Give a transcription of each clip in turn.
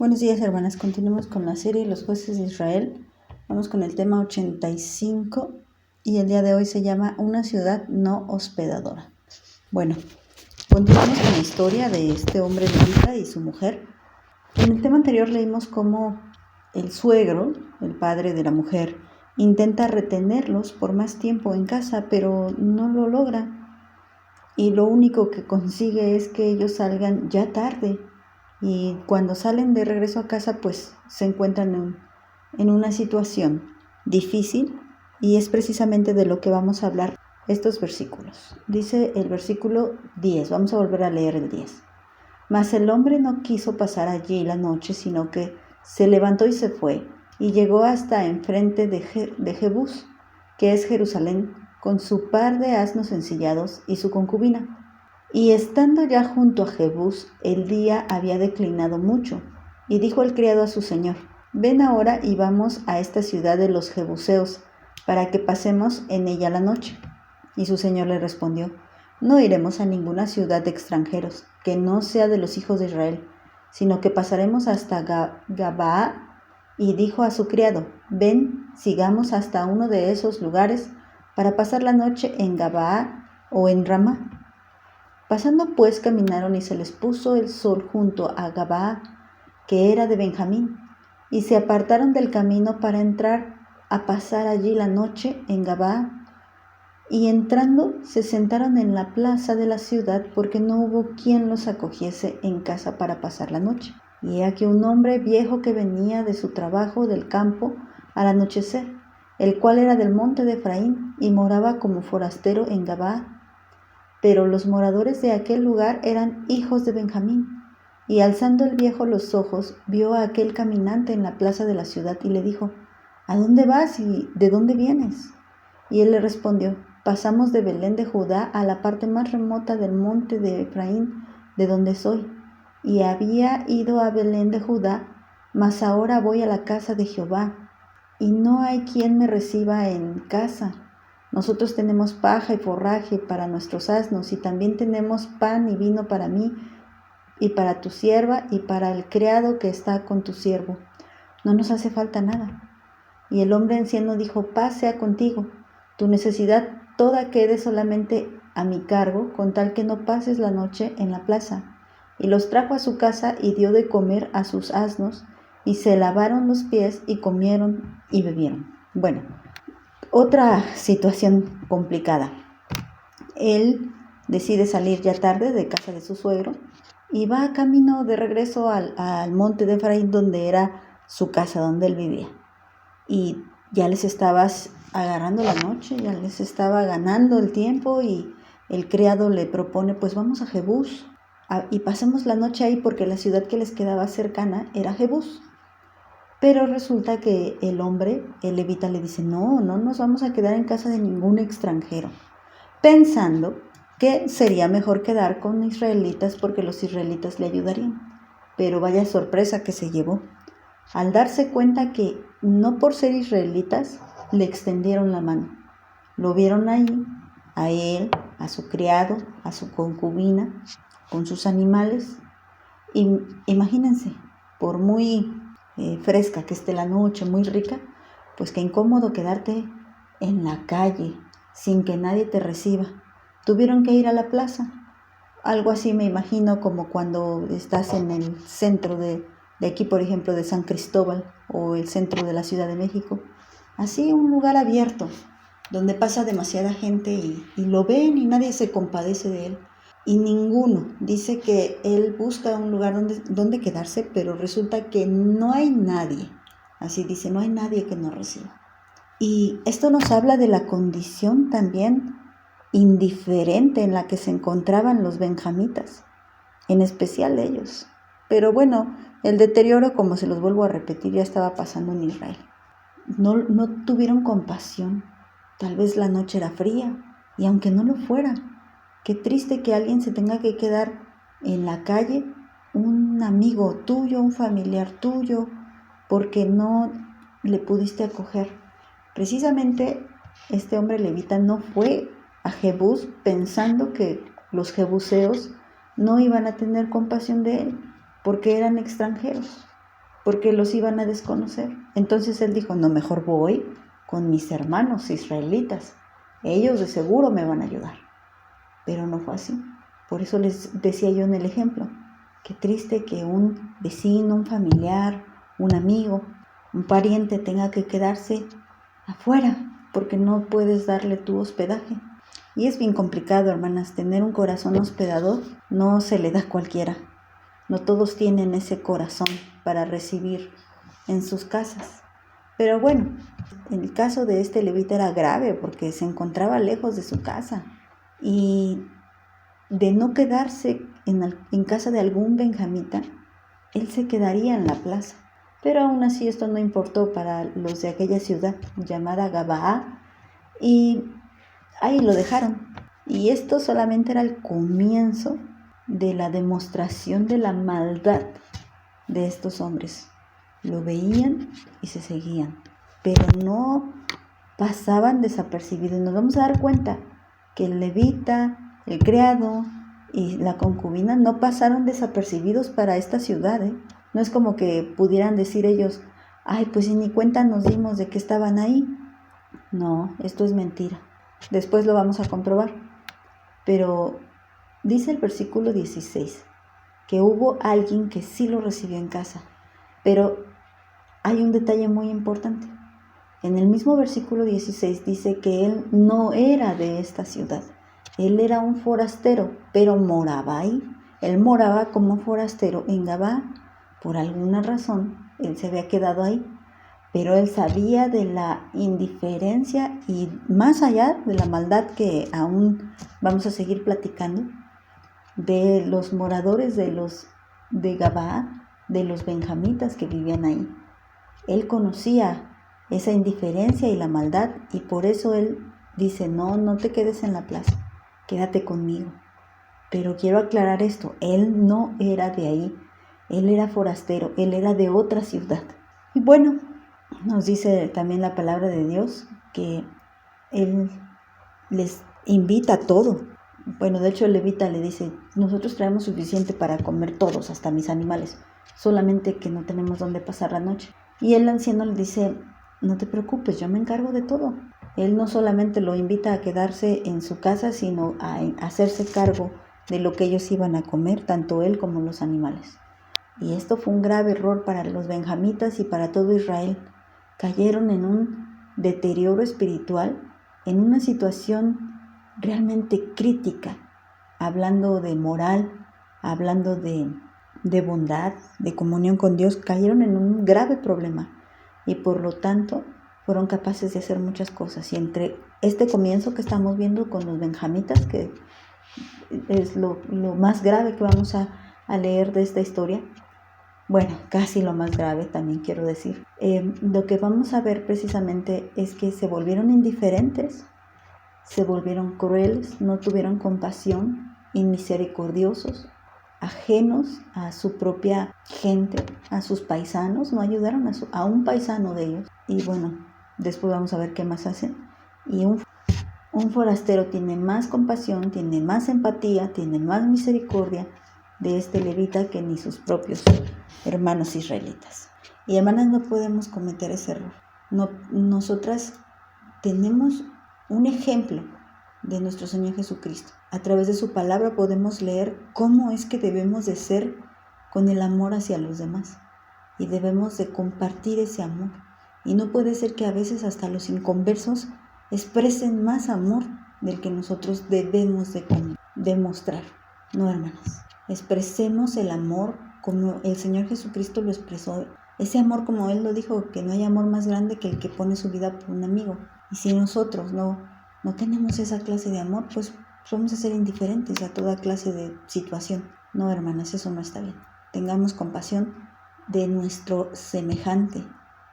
Buenos días, hermanas. Continuamos con la serie Los jueces de Israel. Vamos con el tema 85 y el día de hoy se llama Una ciudad no hospedadora. Bueno, continuamos con la historia de este hombre levita y su mujer. En el tema anterior leímos cómo el suegro, el padre de la mujer, intenta retenerlos por más tiempo en casa, pero no lo logra. Y lo único que consigue es que ellos salgan ya tarde. Y cuando salen de regreso a casa, pues se encuentran en una situación difícil, y es precisamente de lo que vamos a hablar estos versículos. Dice el versículo 10, vamos a volver a leer el 10. Mas el hombre no quiso pasar allí la noche, sino que se levantó y se fue, y llegó hasta enfrente de Jebús, que es Jerusalén, con su par de asnos ensillados y su concubina. Y estando ya junto a Jebús, el día había declinado mucho, y dijo el criado a su señor: Ven ahora y vamos a esta ciudad de los Jebuseos, para que pasemos en ella la noche. Y su señor le respondió: No iremos a ninguna ciudad de extranjeros, que no sea de los hijos de Israel, sino que pasaremos hasta Gabaa. Y dijo a su criado: Ven, sigamos hasta uno de esos lugares, para pasar la noche en Gabaa o en Ramá. Pasando pues caminaron, y se les puso el sol junto a Gabaa, que era de Benjamín, y se apartaron del camino para entrar a pasar allí la noche en Gabaa. Y entrando se sentaron en la plaza de la ciudad, porque no hubo quien los acogiese en casa para pasar la noche. Y he aquí un hombre viejo que venía de su trabajo del campo al anochecer, el cual era del monte de Efraín, y moraba como forastero en Gabaa. Pero los moradores de aquel lugar eran hijos de Benjamín. Y alzando el viejo los ojos, vio a aquel caminante en la plaza de la ciudad, y le dijo: ¿A dónde vas y de dónde vienes? Y él le respondió: Pasamos de Belén de Judá a la parte más remota del monte de Efraín, de donde soy. Y había ido a Belén de Judá, mas ahora voy a la casa de Jehová, y no hay quien me reciba en casa. Nosotros tenemos paja y forraje para nuestros asnos, y también tenemos pan y vino para mí y para tu sierva y para el criado que está con tu siervo. No nos hace falta nada. Y el hombre anciano dijo: Paz sea contigo, tu necesidad toda quede solamente a mi cargo, con tal que no pases la noche en la plaza. Y los trajo a su casa y dio de comer a sus asnos, y se lavaron los pies y comieron y bebieron. Bueno, otra situación complicada. Él decide salir ya tarde de casa de su suegro y va camino de regreso al monte de Efraín, donde era su casa, donde él vivía. Y ya les estaba agarrando la noche, ya les estaba ganando el tiempo, y el criado le propone: pues vamos a Jebús y pasemos la noche ahí, porque la ciudad que les quedaba cercana era Jebús. Pero resulta que el hombre, el levita, le dice: no nos vamos a quedar en casa de ningún extranjero, pensando que sería mejor quedar con israelitas, porque los israelitas le ayudarían. Pero vaya sorpresa que se llevó, al darse cuenta que no por ser israelitas le extendieron la mano. Lo vieron ahí, a él, a su criado, a su concubina, con sus animales. Y imagínense, por muy fresca que esté la noche, muy rica, pues qué incómodo quedarte en la calle sin que nadie te reciba. Tuvieron que ir a la plaza. Algo así me imagino como cuando estás en el centro de aquí, por ejemplo, de San Cristóbal, o el centro de la Ciudad de México. Así, un lugar abierto donde pasa demasiada gente y lo ven, y nadie se compadece de él. Y ninguno dice que él busca un lugar donde quedarse, pero resulta que no hay nadie. Así dice: no hay nadie que nos reciba. Y esto nos habla de la condición también indiferente en la que se encontraban los benjamitas, en especial ellos. Pero bueno, el deterioro, como se los vuelvo a repetir, ya estaba pasando en Israel. No tuvieron compasión. Tal vez la noche era fría, y aunque no lo fuera, qué triste que alguien se tenga que quedar en la calle, un amigo tuyo, un familiar tuyo, porque no le pudiste acoger. Precisamente este hombre levita no fue a Jebús pensando que los jebuseos no iban a tener compasión de él, porque eran extranjeros. porque los iban a desconocer. Entonces él dijo, no, mejor voy con mis hermanos israelitas. Ellos de seguro me van a ayudar. Pero no fue así. Por eso les decía yo en el ejemplo, qué triste que un vecino, un familiar, un amigo, un pariente tenga que quedarse afuera porque no puedes darle tu hospedaje. Y es bien complicado, hermanas, tener un corazón hospedador no se le da a cualquiera. No todos tienen ese corazón para recibir en sus casas. Pero bueno, en el caso de este levita era grave porque se encontraba lejos de su casa. Y de no quedarse en casa de algún benjamita, él se quedaría en la plaza. Pero aún así esto no importó para los de aquella ciudad llamada Gabaa, y ahí lo dejaron. Y esto solamente era el comienzo de la demostración de la maldad de estos hombres. Lo veían y se seguían, pero no pasaban desapercibidos. Nos vamos a dar cuenta que el levita, el criado y la concubina no pasaron desapercibidos para esta ciudad, ¿eh? No es como que pudieran decir ellos, ay, pues ni cuenta nos dimos de que estaban ahí. No, esto es mentira. Después lo vamos a comprobar. Pero dice el versículo 16 que hubo alguien que sí lo recibió en casa. Pero hay un detalle muy importante. En el mismo versículo 16 dice que él no era de esta ciudad. Él era un forastero, pero moraba ahí. Él moraba como forastero en Gabaa. Por alguna razón, él se había quedado ahí. Pero él sabía de la indiferencia y más allá de la maldad que aún vamos a seguir platicando, de los moradores de Gabaa, de los benjamitas que vivían ahí. Él conocía esa indiferencia y la maldad, y por eso él dice, no te quedes en la plaza, quédate conmigo. Pero quiero aclarar esto, él no era de ahí, él era forastero, él era de otra ciudad. Y bueno, nos dice también la palabra de Dios que él les invita a todo. Bueno, de hecho el levita le dice, nosotros traemos suficiente para comer todos, hasta mis animales, solamente que no tenemos dónde pasar la noche. Y el anciano le dice, no te preocupes, yo me encargo de todo. Él no solamente lo invita a quedarse en su casa, sino a hacerse cargo de lo que ellos iban a comer, tanto él como los animales. Y esto fue un grave error para los benjamitas y para todo Israel. Cayeron en un deterioro espiritual, en una situación realmente crítica, hablando de moral, hablando de bondad, de comunión con Dios. Cayeron en un grave problema y por lo tanto fueron capaces de hacer muchas cosas. Y entre este comienzo que estamos viendo con los benjamitas, que es lo más grave que vamos a leer de esta historia, bueno, casi lo más grave también quiero decir, lo que vamos a ver precisamente es que se volvieron indiferentes, se volvieron crueles, no tuvieron compasión, inmisericordiosos, ajenos a su propia gente, a sus paisanos, no ayudaron a un paisano de ellos. Y bueno, después vamos a ver qué más hacen. Y un forastero tiene más compasión, tiene más empatía, tiene más misericordia de este levita que ni sus propios hermanos israelitas. Y hermanas, no podemos cometer ese error. No, nosotras tenemos un ejemplo de nuestro Señor Jesucristo. A través de su palabra podemos leer cómo es que debemos de ser con el amor hacia los demás. Y debemos de compartir ese amor. Y no puede ser que a veces hasta los inconversos expresen más amor del que nosotros debemos de demostrar. No, hermanas. Expresemos el amor como el Señor Jesucristo lo expresó. Ese amor, como Él lo dijo, que no hay amor más grande que el que pone su vida por un amigo. Y si nosotros no tenemos esa clase de amor, pues vamos a ser indiferentes a toda clase de situación. No, hermanas, eso no está bien. Tengamos compasión de nuestro semejante,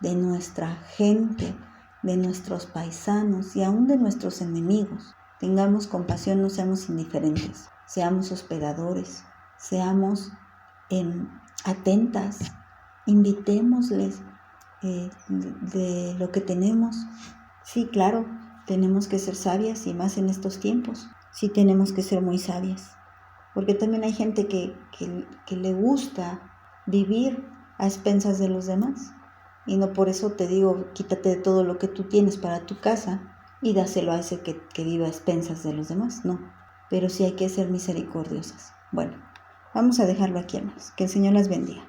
de nuestra gente, de nuestros paisanos y aún de nuestros enemigos. Tengamos compasión, no seamos indiferentes, seamos hospedadores, seamos atentas, invitémosles de lo que tenemos. Sí, claro, tenemos que ser sabias y más en estos tiempos. Sí, tenemos que ser muy sabias, porque también hay gente que le gusta vivir a expensas de los demás. Y no por eso te digo, quítate de todo lo que tú tienes para tu casa y dáselo a ese que vive a expensas de los demás. No, pero sí hay que ser misericordiosas. Bueno, vamos a dejarlo aquí, hermanos. Que el Señor las bendiga.